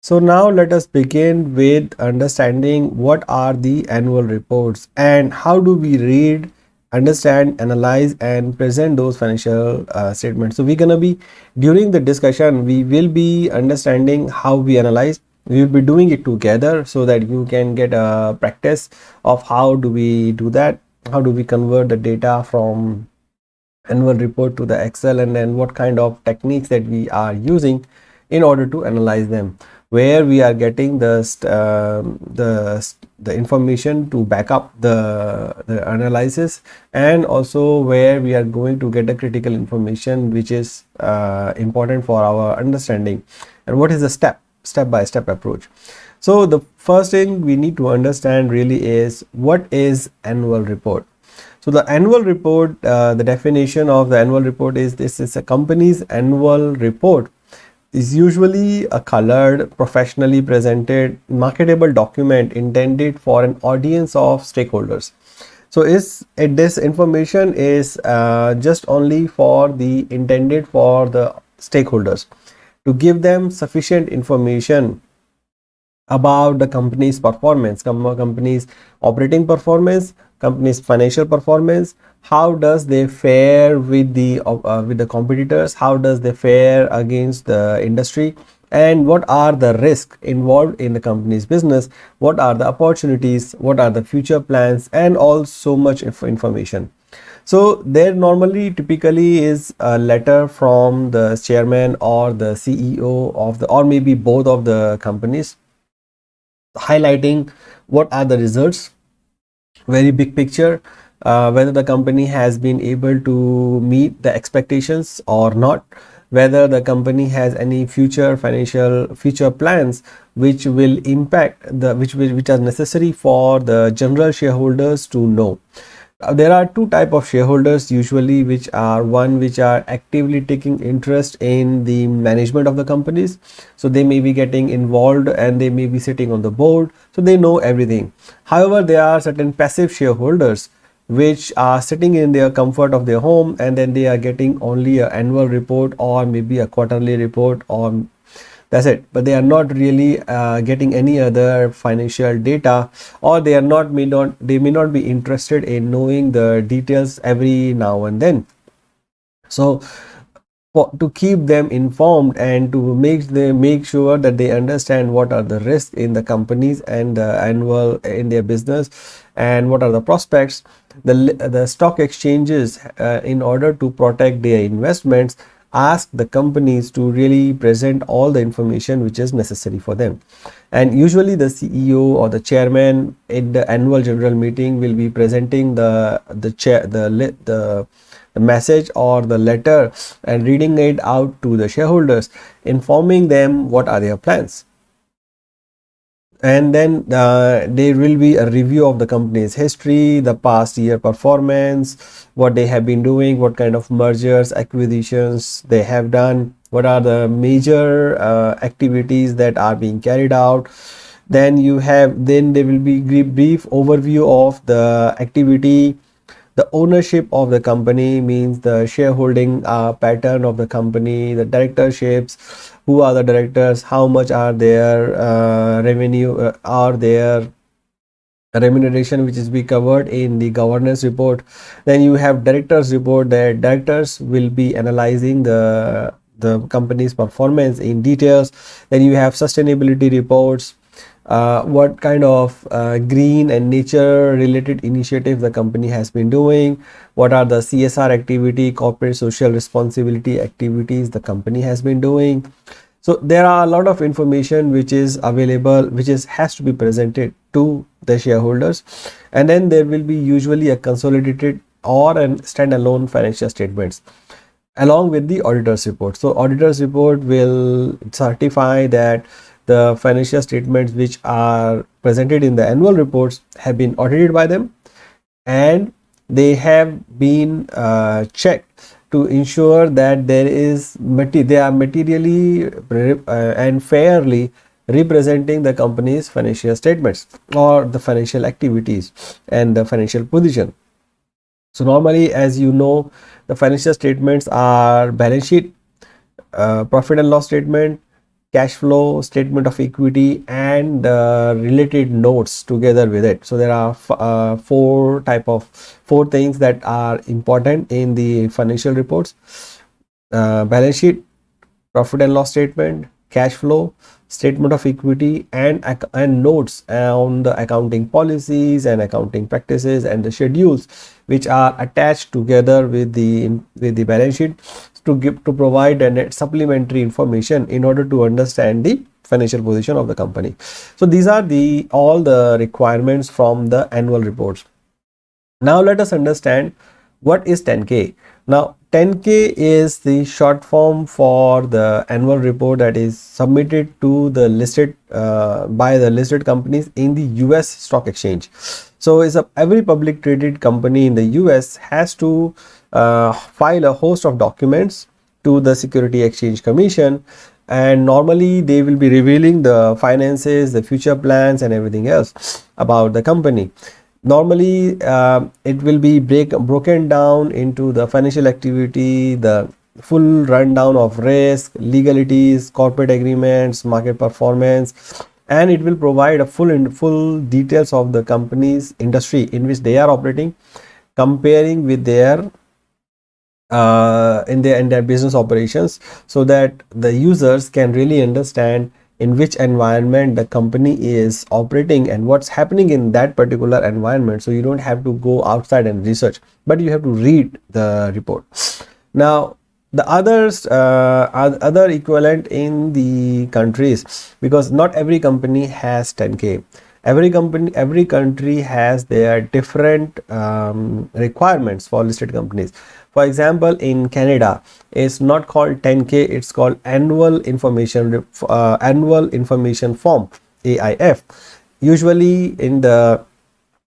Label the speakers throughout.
Speaker 1: So now let us begin with understanding what are the annual reports and how do we read, understand, analyze and present those financial statements. So we're gonna be, during the discussion, we will be understanding how we analyze. We will be doing it together so that you can get a practice of how do we do that, how do we convert the data from annual report to the Excel, and then what kind of techniques that we are using in order to analyze them, where we are getting the information to back up the analysis, and also where we are going to get the critical information which is important for our understanding, and what is the step by step approach. So the first thing we need to understand really is what is annual report. So the annual report, the definition of the annual report is this is a company's annual report is usually a colored, professionally presented, marketable document intended for an audience of stakeholders. So this information is just only for the intended for the stakeholders to give them sufficient information about the company's performance, company's operating performance, company's financial performance. How does they fare with the competitors? How does they fare against the industry? And what are the risks involved in the company's business? What are the opportunities? What are the future plans? And all so much information. So there normally typically is a letter from the chairman or the CEO of the, or maybe both of the companies, highlighting what are the results, very big picture, whether the company has been able to meet the expectations or not, whether the company has any future financial future plans which will impact the which are necessary for the general shareholders to know. There are two type of shareholders usually, which are one which are actively taking interest in the management of the companies. So they may be getting involved and they may be sitting on the board, so they know everything. However, there are certain passive shareholders which are sitting in their comfort of their home, and then they are getting only an annual report or maybe a quarterly report, or that's it, but they are not really getting any other financial data, or they may not be interested in knowing the details every now and then. So to keep them informed and to make sure that they understand what are the risks in the companies and the annual in their business, and what are the prospects, the stock exchanges, in order to protect their investments, ask the companies to really present all the information which is necessary for them. And usually the CEO or the chairman in the annual general meeting will be presenting the message or the letter and reading it out to the shareholders, informing them what are their plans. And then there will be a review of the company's history, the past year performance, what they have been doing, what kind of mergers, acquisitions they have done, what are the major activities that are being carried out. Then there will be brief overview of the activity. The ownership of the company means the shareholding pattern of the company, the directorships, who are the directors, how much are their revenue, are their remuneration, which is be covered in the governance report. Then you have directors report, that directors will be analyzing the company's performance in details. Then you have sustainability reports, what kind of green and nature related initiatives the company has been doing, what are the CSR activity, corporate social responsibility activities the company has been doing. So there are a lot of information which is available, which has to be presented to the shareholders. And then there will be usually a consolidated or a standalone financial statements along with the auditor's report. So auditor's report will certify that the financial statements which are presented in the annual reports have been audited by them, and they have been checked to ensure that they are materially and fairly representing the company's financial statements or the financial activities and the financial position. So normally, as you know, the financial statements are balance sheet, profit and loss statement, cash flow, statement of equity, and related notes together with it. So there are four things that are important in the financial reports: balance sheet, profit and loss statement, cash flow, statement of equity, and notes on the accounting policies and accounting practices and the schedules which are attached together with the balance sheet to provide a supplementary information in order to understand the financial position of the company. So these are all the requirements from the annual reports. Now let us understand what is 10K. Now 10K is the short form for the annual report that is submitted to the listed by the listed companies in the US stock exchange. So every public traded company in the US has to file a host of documents to the Security Exchange Commission, and normally they will be revealing the finances, the future plans, and everything else about the company. Normally it will be broken down into the financial activity, the full rundown of risk, legalities, corporate agreements, market performance, and it will provide a full details of the company's industry in which they are operating, comparing with their in their business operations, so that the users can really understand in which environment the company is operating and what's happening in that particular environment. So you don't have to go outside and research, but you have to read the report. Now the other equivalent in the countries, because not every company has 10K. Every country has their different requirements for listed companies. For example, in Canada, it's not called 10K, it's called annual information form, AIF. Usually in the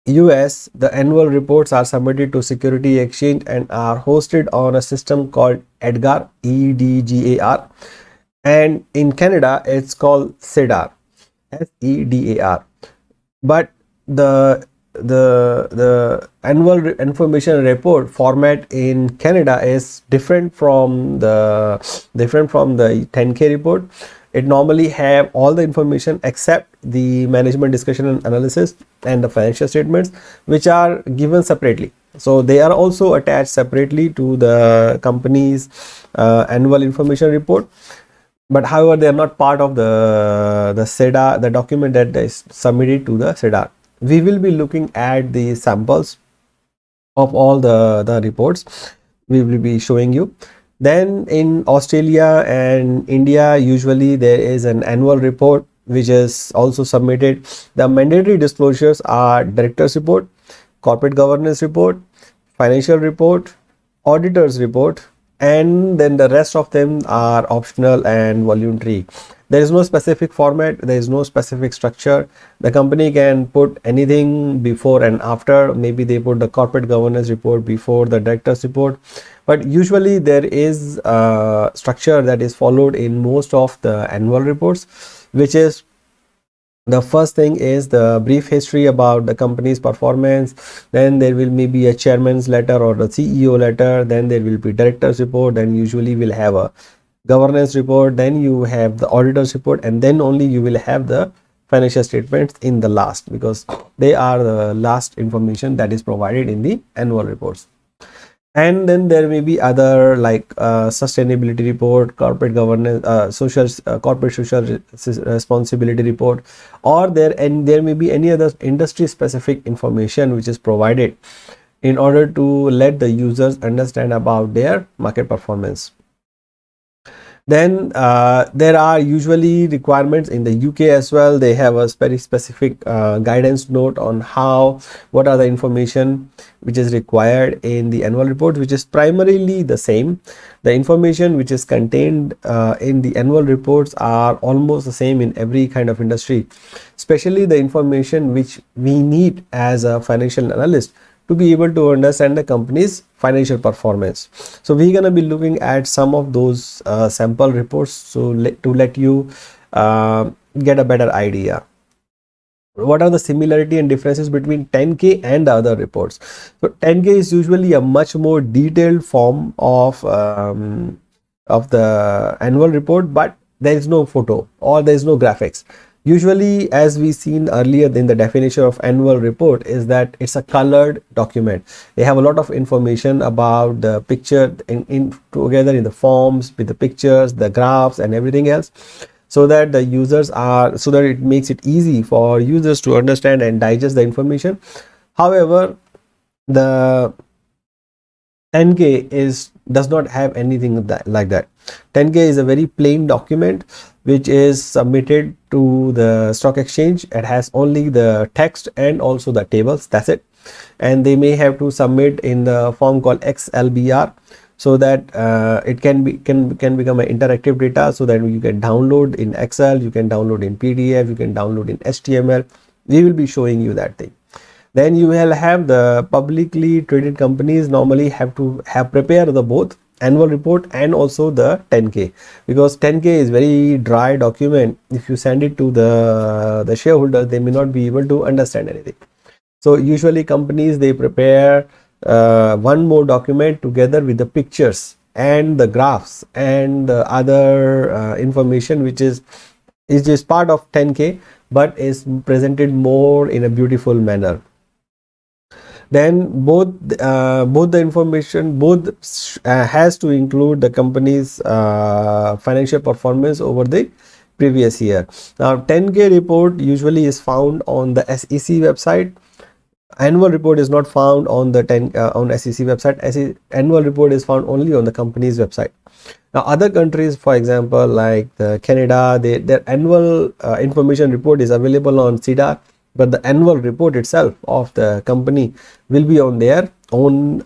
Speaker 1: US, the annual reports are submitted to Security Exchange and are hosted on a system called EDGAR, EDGAR, and in Canada it's called SEDAR, SEDAR. But the annual information report format in Canada is different from the 10K report. It normally have all the information except the management discussion and analysis and the financial statements, which are given separately. So they are also attached separately to the company's annual information report. But however, they are not part of the SEDAR, the document that is submitted to the SEDAR. We will be looking at the samples of all the reports we will be showing you. Then in Australia and India, usually there is an annual report which is also submitted. The mandatory disclosures are director's report, corporate governance report, financial report, auditor's report, and then the rest of them are optional and voluntary. There is no specific format, there is no specific structure. The company can put anything before and after. Maybe they put the corporate governance report before the director's report, but usually there is a structure that is followed in most of the annual reports, which is: the first thing is the brief history about the company's performance, then there will maybe a chairman's letter or the CEO letter, then there will be director's report, then usually will have a governance report, then you have the auditor's report, and then only you will have the financial statements in the last, because they are the last information that is provided in the annual reports. And then there may be other like sustainability report, corporate governance, corporate social responsibility report, or there may be any other industry specific information which is provided in order to let the users understand about their market performance. Then there are usually requirements in the UK as well. They have a very specific guidance note on what are the information which is required in the annual report, which is primarily the same. The information which is contained in the annual reports are almost the same in every kind of industry, especially the information which we need as a financial analyst to be able to understand the company's financial performance. So we're going to be looking at some of those sample reports, so to let you get a better idea. What are the similarity and differences between 10K and the other reports? So 10K is usually a much more detailed form of the annual report, but there is no photo or there is no graphics. Usually, as we seen earlier in the definition of annual report, is that it's a colored document. They have a lot of information about the picture in together in the forms with the pictures, the graphs and everything else, so that the users are, so that it makes it easy for users to understand and digest the information. However, the 10K does not have anything like that. 10K is a very plain document which is submitted to the stock exchange. It has only the text and also the tables, that's it. And they may have to submit in the form called XLBR, so that it can become an interactive data, so that you can download in Excel, you can download in PDF, you can download in HTML. We will be showing you that thing. Then you will have the publicly traded companies normally have to prepare the both annual report and also the 10K, because 10K is very dry document. If you send it to the shareholders, they may not be able to understand anything. So usually companies, they prepare one more document together with the pictures and the graphs and the other information which is just part of 10K, but is presented more in a beautiful manner. Then both the information has to include the company's financial performance over the previous year. Now 10K report usually is found on the SEC website. Annual report is not found on the on SEC website. Annual report is found only on the company's website. Now other countries, for example like Canada, their annual information report is available on SEDAR, but the annual report itself of the company will be on their own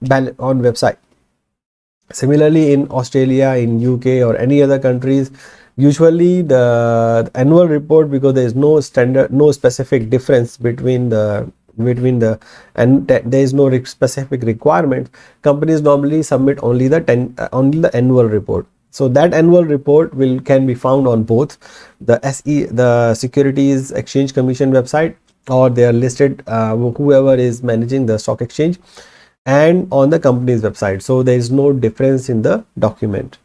Speaker 1: website. Similarly, in Australia, in UK or any other countries, usually the annual report, because there is no specific difference between the and there is no specific requirement, companies normally submit only the annual report. So that annual report can be found on both the Securities Exchange Commission website, or they are listed whoever is managing the stock exchange, and on the company's website. So there is no difference in the document.